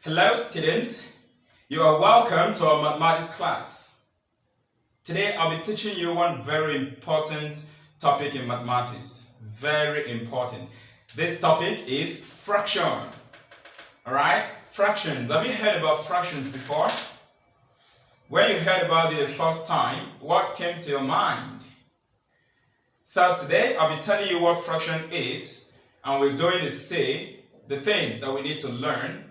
Hello students, you are welcome to our mathematics class. Today I'll be teaching you one very important topic in mathematics. Very important. This topic is fraction. Alright, fractions. Have you heard about fractions before? When you heard about it the first time, what came to your mind? So today I'll be telling you what fraction is, and we're going to see the things that we need to learn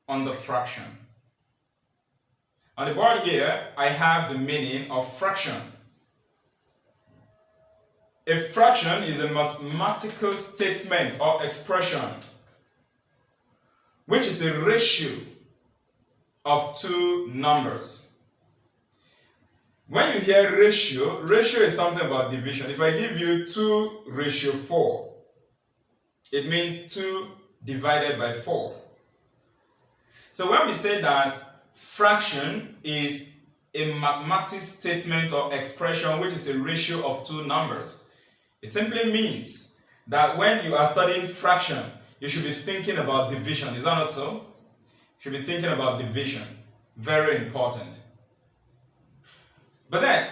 on the fraction. On the board here, I have the meaning of fraction. A fraction is a mathematical statement or expression which is a ratio of two numbers. When you hear ratio, ratio is something about division. If I give you 2:4, it means 2 divided by 4. So when we say that fraction is a mathematical statement or expression which is a ratio of two numbers, it simply means that when you are studying fraction, you should be thinking about division. Is that not so? You should be thinking about division. Very important. But then,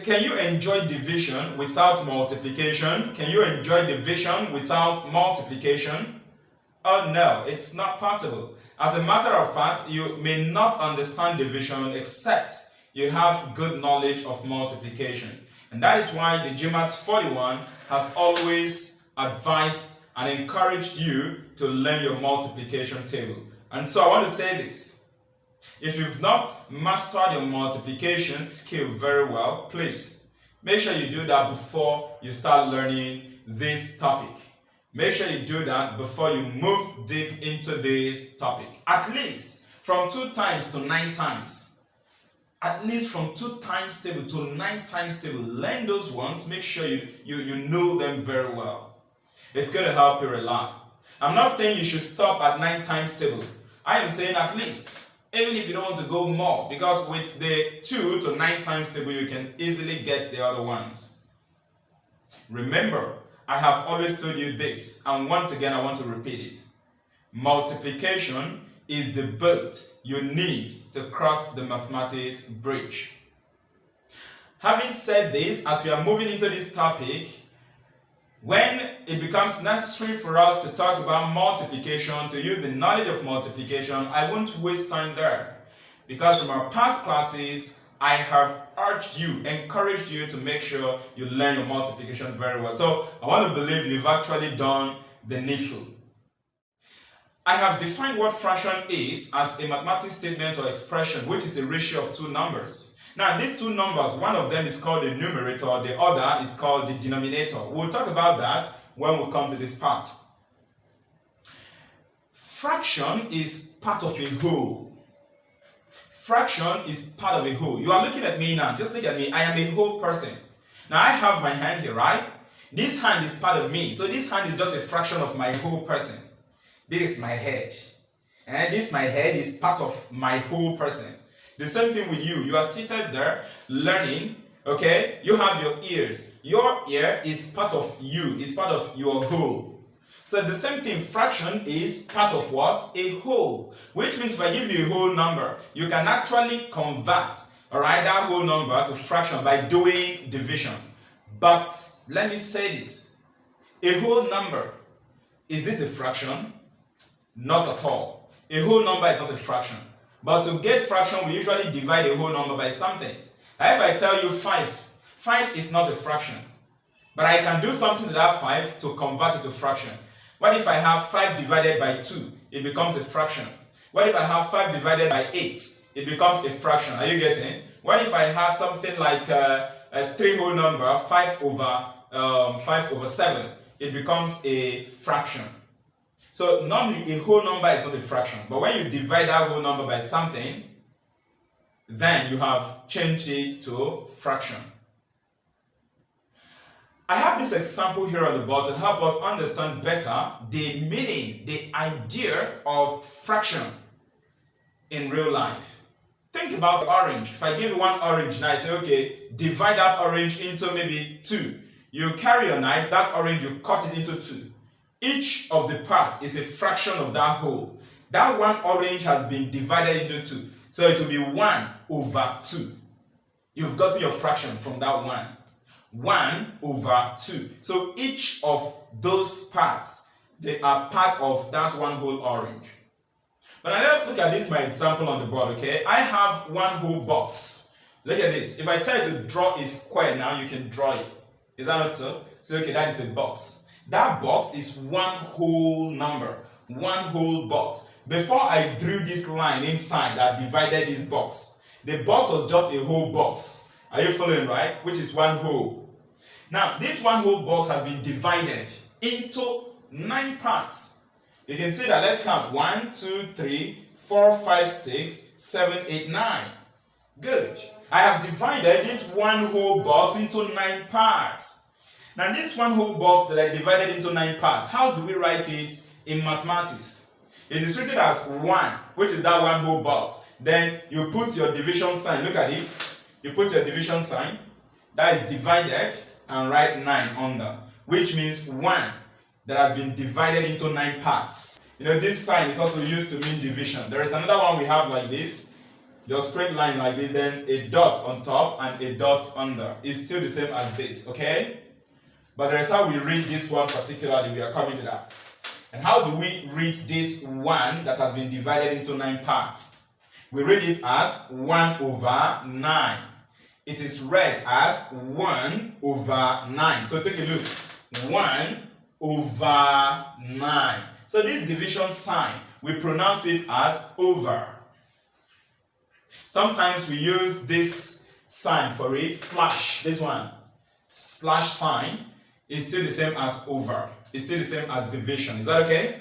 can you enjoy division without multiplication? Can you enjoy division without multiplication? Oh no, it's not possible. As a matter of fact, you may not understand division except you have good knowledge of multiplication. And that is why the GMAT 41 has always advised and encouraged you to learn your multiplication table. And so I want to say this. If you've not mastered your multiplication skill very well, please make sure you do that before you start learning this topic. Make sure you do that before you move deep into this topic. At least from 2 times to 9 times. At least from 2 times table to 9 times table. Learn those ones. Make sure you know them very well. It's going to help you a lot. I'm not saying you should stop at 9 times table. I am saying at least. Even if you don't want to go more. Because with the 2 to 9 times table, you can easily get the other ones. Remember, I have always told you this, and once again I want to repeat it. Multiplication is the boat you need to cross the mathematics bridge. Having said this, as we are moving into this topic, when it becomes necessary for us to talk about multiplication, to use the knowledge of multiplication, I won't waste time there. Because from our past classes, I have urged you, encouraged you to make sure you learn your multiplication very well. So I want to believe you've actually done the needful. I have defined what fraction is as a mathematical statement or expression which is a ratio of two numbers. Now these two numbers, one of them is called the numerator, the other is called the denominator. We'll talk about that when we come to this part. Fraction is part of a whole. Fraction is part of a whole. You are looking at me now. Just look at me. I am a whole person. Now I have my hand here, right? This hand is part of me. So this hand is just a fraction of my whole person. This is my head. And this my head is part of my whole person. The same thing with you. You are seated there learning. Okay? You have your ears. Your ear is part of you. It's part of your whole. So the same thing, fraction is part of what? A whole. Which means if I give you a whole number, you can actually convert, alright, that whole number to fraction by doing division. But let me say this. A whole number, is it a fraction? Not at all. A whole number is not a fraction. But to get fraction, we usually divide a whole number by something. If I tell you 5, 5 is not a fraction. But I can do something to that 5 to convert it to fraction. What if I have 5 divided by 2? It becomes a fraction. What if I have 5 divided by 8? It becomes a fraction. Are you getting it? What if I have something like a 3 whole number, 5 over 7? It becomes a fraction. So normally a whole number is not a fraction. But when you divide that whole number by something, then you have changed it to fraction. I have this example here on the board to help us understand better the meaning, the idea of fraction in real life. Think about orange. If I give you one orange now, I say, okay, divide that orange into maybe 2. You carry your knife, that orange, you cut it into 2. Each of the parts is a fraction of that whole. That one orange has been divided into 2. So it will be 1 over 2. You've gotten your fraction from that 1. 1 over 2. So each of those parts, they are part of that one whole orange. But now let's look at this, my example on the board, okay? I have one whole box. Look at this. If I tell you to draw a square now, you can draw it. Is that not so? So, okay, that is a box. That box is one whole number. One whole box. Before I drew this line inside that divided this box, the box was just a whole box. Are you following, right? Which is one whole. Now, this one whole box has been divided into 9 parts. You can see that. Let's count. 1, 2, 3, 4, 5, 6, 7, 8, 9. Good. I have divided this one whole box into 9 parts. Now, this one whole box that I divided into 9 parts, how do we write it in mathematics? It is written as 1, which is that one whole box. Then you put your division sign. Look at it. You put your division sign. That is divided, and write 9 under, which means 1 that has been divided into 9 parts. You know, this sign is also used to mean division. There is another one we have like this. Your straight line like this, then a dot on top and a dot under. It's still the same as this, okay? But there is how we read this one particularly. We are coming to that. And how do we read this 1 that has been divided into 9 parts? We read it as 1 over 9. It is read as 1 over 9. So take a look. 1 over 9. So this division sign, we pronounce it as over. Sometimes we use this sign for it, slash. This one, slash sign, is still the same as over. It's still the same as division. Is that okay?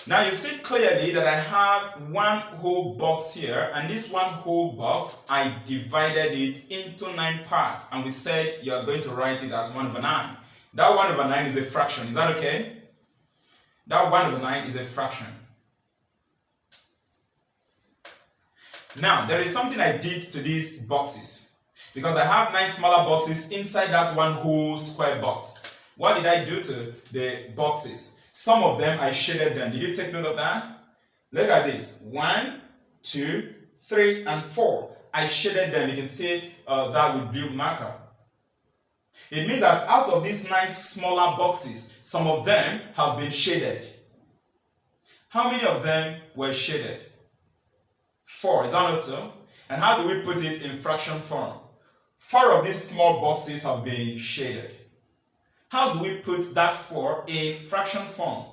Now you see clearly that I have one whole box here, and this one whole box, I divided it into 9 parts, and we said you are going to write it as 1 over 9. That 1 over 9 is a fraction. Is that okay? That 1 over 9 is a fraction. Now, there is something I did to these boxes, because I have 9 smaller boxes inside that one whole square box. What did I do to the boxes? Some of them I shaded them. Did you take note of that? Look at this. 1, 2, 3, and 4. I shaded them. You can see that with blue marker. It means that out of these 9 smaller boxes, some of them have been shaded. How many of them were shaded? 4. Is that not so? And how do we put it in fraction form? 4 of these small boxes have been shaded. How do we put that 4 in fraction form?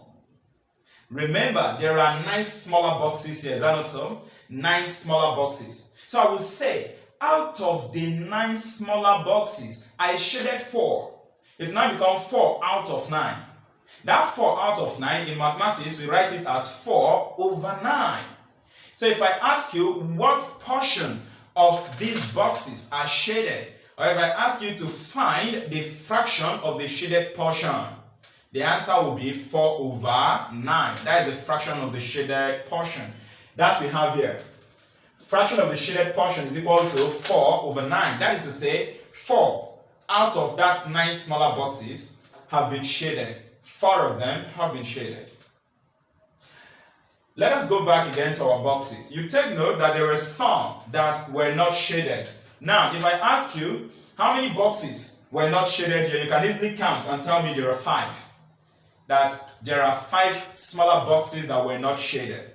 Remember, there are 9 smaller boxes here. Is that not so? 9 smaller boxes. So I will say, out of the 9 smaller boxes, I shaded 4. It now becomes 4 out of 9. That 4 out of 9, in mathematics, we write it as 4 over 9. So if I ask you what portion of these boxes are shaded, or if I ask you to find the fraction of the shaded portion, the answer will be 4 over 9. That is the fraction of the shaded portion that we have here. Fraction of the shaded portion is equal to 4 over 9. That is to say, 4 out of that 9 smaller boxes have been shaded. 4 of them have been shaded. Let us go back again to our boxes. You take note that there were some that were not shaded. Now, if I ask you how many boxes were not shaded here, you can easily count and tell me there are 5. That there are 5 smaller boxes that were not shaded.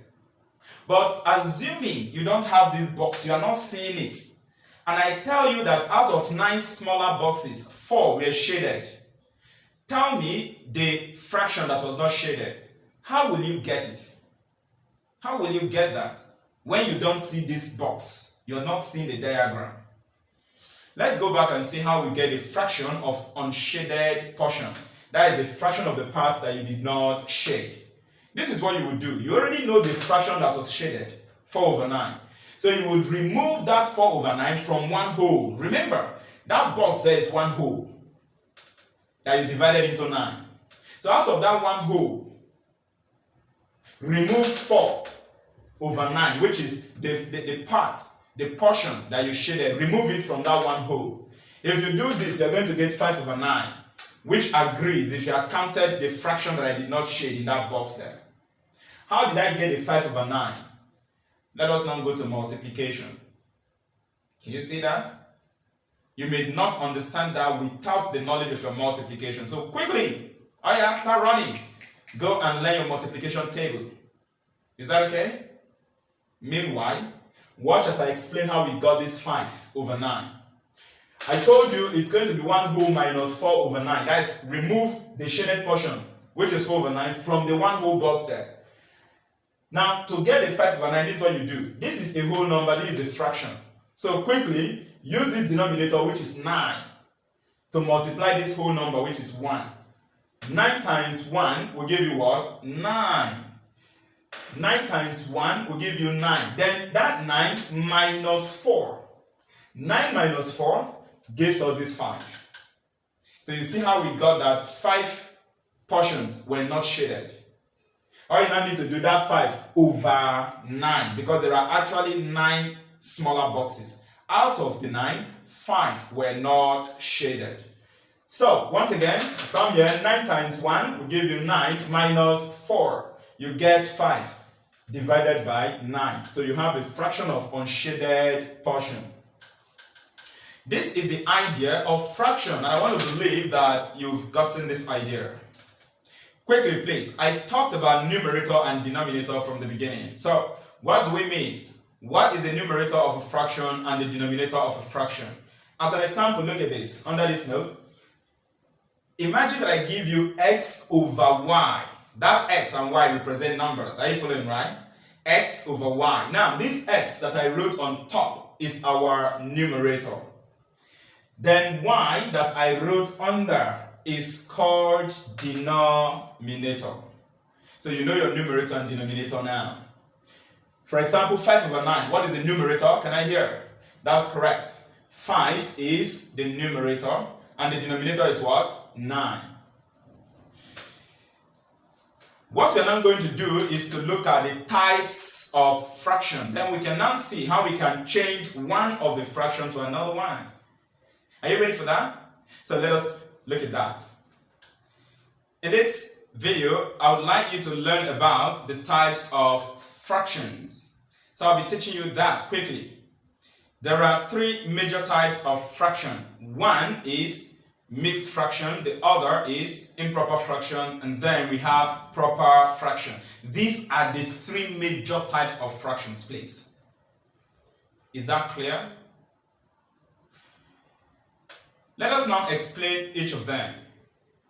But assuming you don't have this box, you are not seeing it, and I tell you that out of 9 smaller boxes, 4 were shaded, tell me the fraction that was not shaded. How will you get it? How will you get that? When you don't see this box, you're not seeing the diagram. Let's go back and see how we get the fraction of unshaded portion. That is the fraction of the part that you did not shade. This is what you would do. You already know the fraction that was shaded, 4 over 9. So you would remove that 4 over 9 from one whole. Remember, that box there is one whole that you divided into 9. So out of that one whole, remove 4 over 9, which is the part, the portion that you shaded. Remove it from that one whole. If you do this, you're going to get 5 over 9, which agrees if you had counted the fraction that I did not shade in that box there. How did I get a 5 over 9? Let us now go to multiplication. Can you see that? You may not understand that without the knowledge of your multiplication. So quickly, start running. Go and learn your multiplication table. Is that okay? Meanwhile, watch as I explain how we got this 5 over 9. I told you it's going to be 1 whole minus 4 over 9. That is, remove the shaded portion, which is 4 over 9, from the 1 whole box there. Now, to get a 5 over 9, this is what you do. This is a whole number, this is a fraction. So quickly, use this denominator, which is 9, to multiply this whole number, which is 1. 9 times 1 will give you what? 9. 9 times 1 will give you 9. Then that 9 minus 4. 9 minus 4 gives us this 5. So you see how we got that 5 portions were not shaded. All you now need to do that 5 over 9, because there are actually 9 smaller boxes. Out of the 9, 5 were not shaded. So once again, come here, 9 times 1 will give you 9 minus 4. You get 5 divided by 9. So you have a fraction of unshaded portion. This is the idea of fraction, and I want to believe that you've gotten this idea. Quickly, please. I talked about numerator and denominator from the beginning. So what do we mean? What is the numerator of a fraction and the denominator of a fraction? As an example, look at this. Under this note, imagine that I give you x over y. That x and y represent numbers. Are you following, right? X over y. Now, this x that I wrote on top is our numerator. Then y that I wrote under is called denominator. So you know your numerator and denominator now. For example, 5 over 9. What is the numerator? Can I hear? That's correct. 5 is the numerator and the denominator is what? 9. What we are now going to do is to look at the types of fraction. Then we can now see how we can change one of the fraction to another one. Are you ready for that? So let us look at that. In this video, I would like you to learn about the types of fractions. So I'll be teaching you that quickly. There are 3 major types of fraction. One is mixed fraction, the other is improper fraction, and then we have proper fraction. These are the 3 major types of fractions, please. Is that clear? Let us now explain each of them.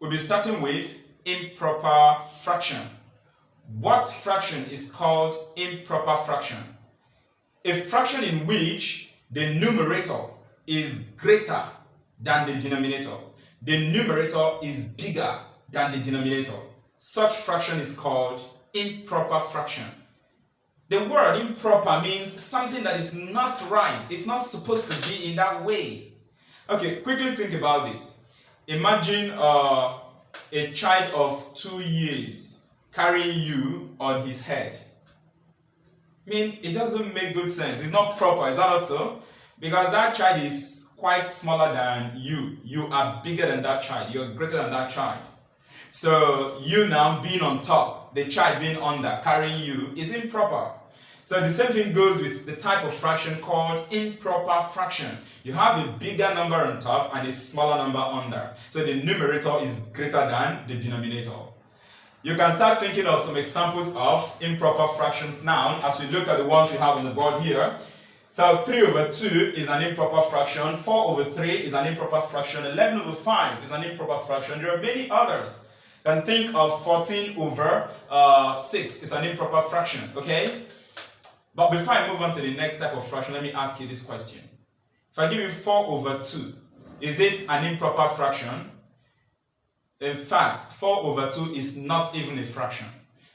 We'll be starting with improper fraction. What fraction is called improper fraction? A fraction in which the numerator is greater than the denominator. The numerator is bigger than the denominator. Such fraction is called improper fraction. The word improper means something that is not right. It's not supposed to be in that way. Okay, quickly think about this. Imagine a child of 2 years carrying you on his head. I mean, it doesn't make good sense. It's not proper, is that not so? Because that child is quite smaller than you. You are bigger than that child. You're greater than that child. So you now being on top, the child being under, carrying you, is improper. So the same thing goes with the type of fraction called improper fraction. You have a bigger number on top and a smaller number under. So the numerator is greater than the denominator. You can start thinking of some examples of improper fractions now as we look at the ones we have on the board here. So 3 over 2 is an improper fraction, 4 over 3 is an improper fraction, 11 over 5 is an improper fraction. There are many others. You can think of 14 over 6 is an improper fraction, okay? But before I move on to the next type of fraction, let me ask you this question. If I give you 4 over 2, is it an improper fraction? In fact, 4 over 2 is not even a fraction.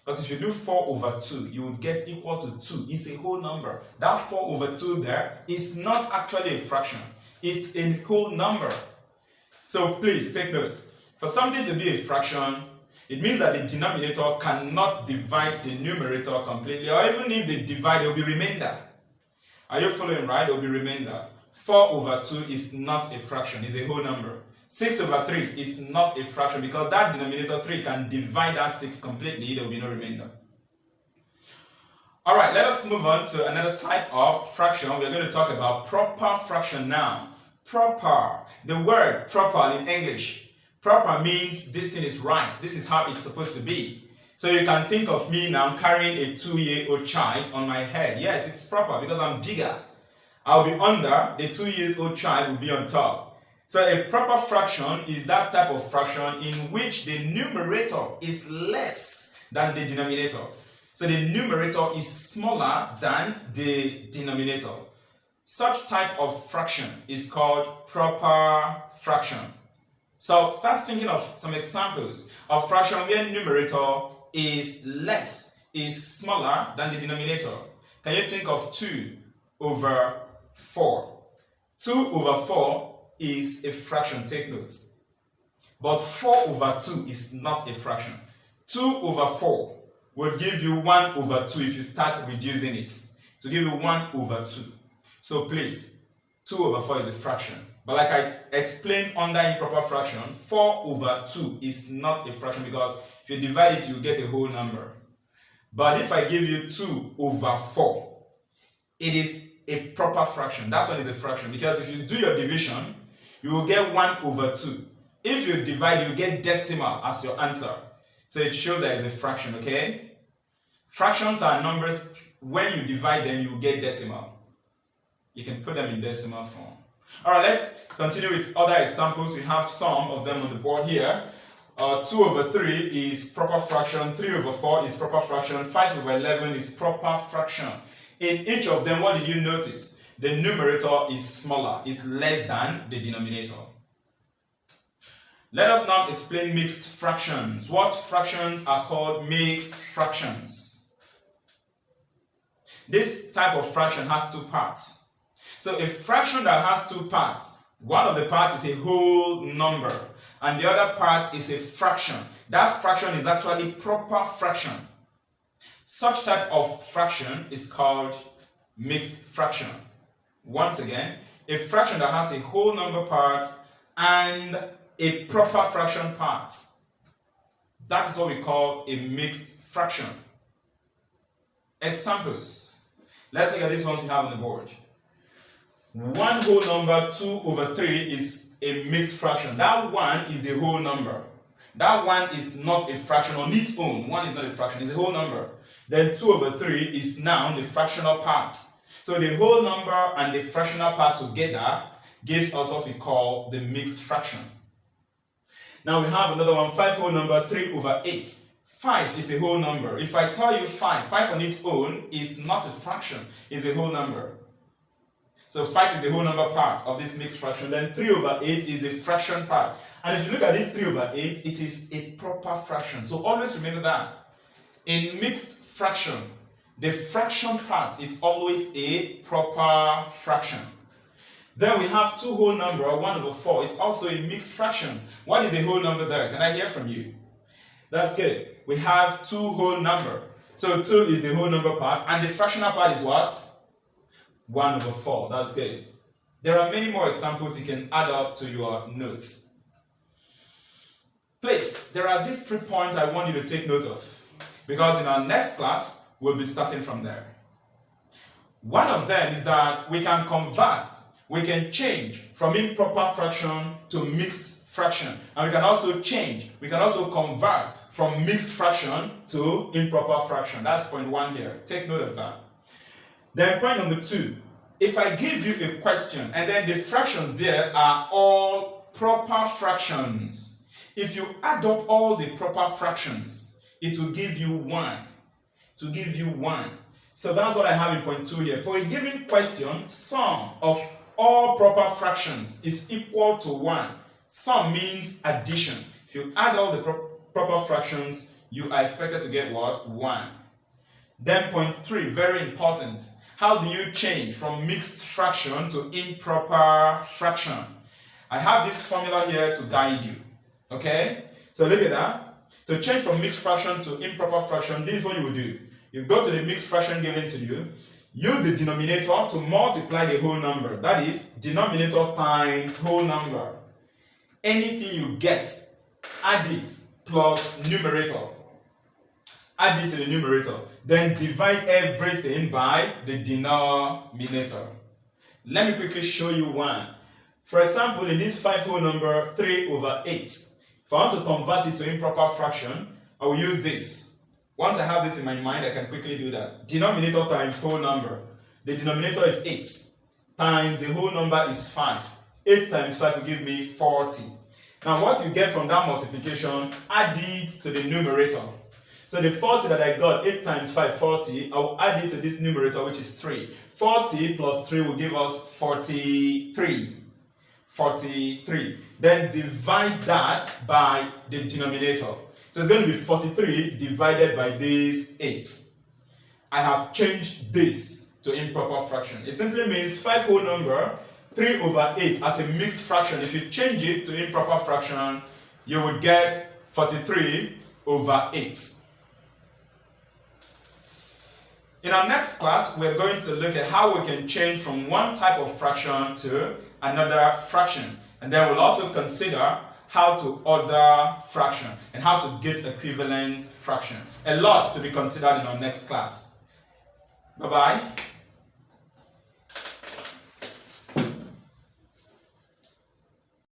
Because if you do 4 over 2, you would get equal to 2. It's a whole number. That 4 over 2 there is not actually a fraction. It's a whole number. So please take note. For something to be a fraction, it means that the denominator cannot divide the numerator completely, or even if they divide, there will be remainder. Are you following, right? There will be remainder. 4 over 2 is not a fraction, it's a whole number. 6 over 3 is not a fraction because that denominator 3 can divide that 6 completely, there will be no remainder. All right, let us move on to another type of fraction. We're going to talk about proper fraction now. Proper. The word proper in English. Proper means this thing is right. This is how it's supposed to be. So you can think of me now carrying a 2-year-old child on my head. Yes, it's proper because I'm bigger. I'll be under, the 2-year-old child will be on top. So a proper fraction is that type of fraction in which the numerator is less than the denominator. So the numerator is smaller than the denominator. Such type of fraction is called proper fraction. So start thinking of some examples of fraction where numerator is smaller than the denominator. Can you think of 2 over 4? 2 over 4 is a fraction, take notes. But 4 over 2 is not a fraction. 2 over 4 will give you 1 over 2 if you start reducing it. To give you 1 over 2. So please, 2 over 4 is a fraction. But like I explained under improper fraction, 4 over 2 is not a fraction because if you divide it, you get a whole number. But if I give you 2 over 4, it is a proper fraction. That one is a fraction because if you do your division, you will get 1 over 2. If you divide, you get decimal as your answer. So it shows that it's a fraction, okay? Fractions are numbers, when you divide them, you get decimal. You can put them in decimal form. Alright, let's continue with other examples. We have some of them on the board here. 2 over 3 is proper fraction, 3 over 4 is proper fraction, 5 over 11 is proper fraction. In each of them, what did you notice? The numerator is smaller, is less than the denominator. Let us now explain mixed fractions. What fractions are called mixed fractions? This type of fraction has 2 parts. So a fraction that has 2 parts, one of the parts is a whole number and the other part is a fraction. That fraction is actually proper fraction. Such type of fraction is called mixed fraction. Once again, a fraction that has a whole number part and a proper fraction part. That is what we call a mixed fraction. Examples. Let's look at these ones we have on the board. 1 whole number 2 over 3 is a mixed fraction. That 1 is the whole number. That 1 is not a fraction on its own. 1 is not a fraction, it's a whole number. Then 2 over 3 is now the fractional part. So the whole number and the fractional part together gives us what we call the mixed fraction. Now we have another one, 5 whole number 3 over 8. 5 is a whole number. If I tell you 5 on its own is not a fraction, it's a whole number. So 5 is the whole number part of this mixed fraction. Then 3 over 8 is the fraction part. And if you look at this 3 over 8, it is a proper fraction. So always remember that. In mixed fraction, the fraction part is always a proper fraction. Then we have 2 whole number, 1 over 4. It's also a mixed fraction. What is the whole number there? Can I hear from you? That's good. We have 2 whole number. So 2 is the whole number part. And the fractional part is what? 1 over 4. That's good. There are many more examples you can add up to your notes. Please, there are these 3 points I want you to take note of. Because in our next class, we'll be starting from there. One of them is that we can convert, we can change from improper fraction to mixed fraction. And we can also change, we can also convert from mixed fraction to improper fraction. That's point 1 here. Take note of that. Then point number 2, if I give you a question and then the fractions there are all proper fractions, if you add up all the proper fractions, it will give you 1. To give you 1. So that's what I have in point 2 here. For a given question, sum of all proper fractions is equal to 1. Sum means addition. If you add all the proper fractions, you are expected to get what? 1. Then point 3, very important. How do you change from mixed fraction to improper fraction? I have this formula here to guide you. Okay? So look at that. To change from mixed fraction to improper fraction, this is what you will do. You go to the mixed fraction given to you, use the denominator to multiply the whole number. That is, denominator times whole number. Anything you get, add it plus numerator. add it to the numerator, then divide everything by the denominator. Let me quickly show you one. For example, in this 5 whole number 3/8, if I want to convert it to improper fraction, I will use this. Once I have this in my mind, I can quickly do that. Denominator times whole number. The denominator is 8 times the whole number is 5. 8 times 5 will give me 40. Now what you get from that multiplication, add it to the numerator. So the 40 that I got, 8 times 5, 40, I will add it to this numerator, which is 3. 40 plus 3 will give us 43. 43. Then divide that by the denominator. So it's going to be 43 divided by this 8. I have changed this to improper fraction. It simply means 5 whole number 3/8 as a mixed fraction. If you change it to improper fraction, you would get 43/8. In our next class, we're going to look at how we can change from one type of fraction to another fraction. And then we'll also consider how to order fraction and how to get equivalent fraction. A lot to be considered in our next class. Bye-bye.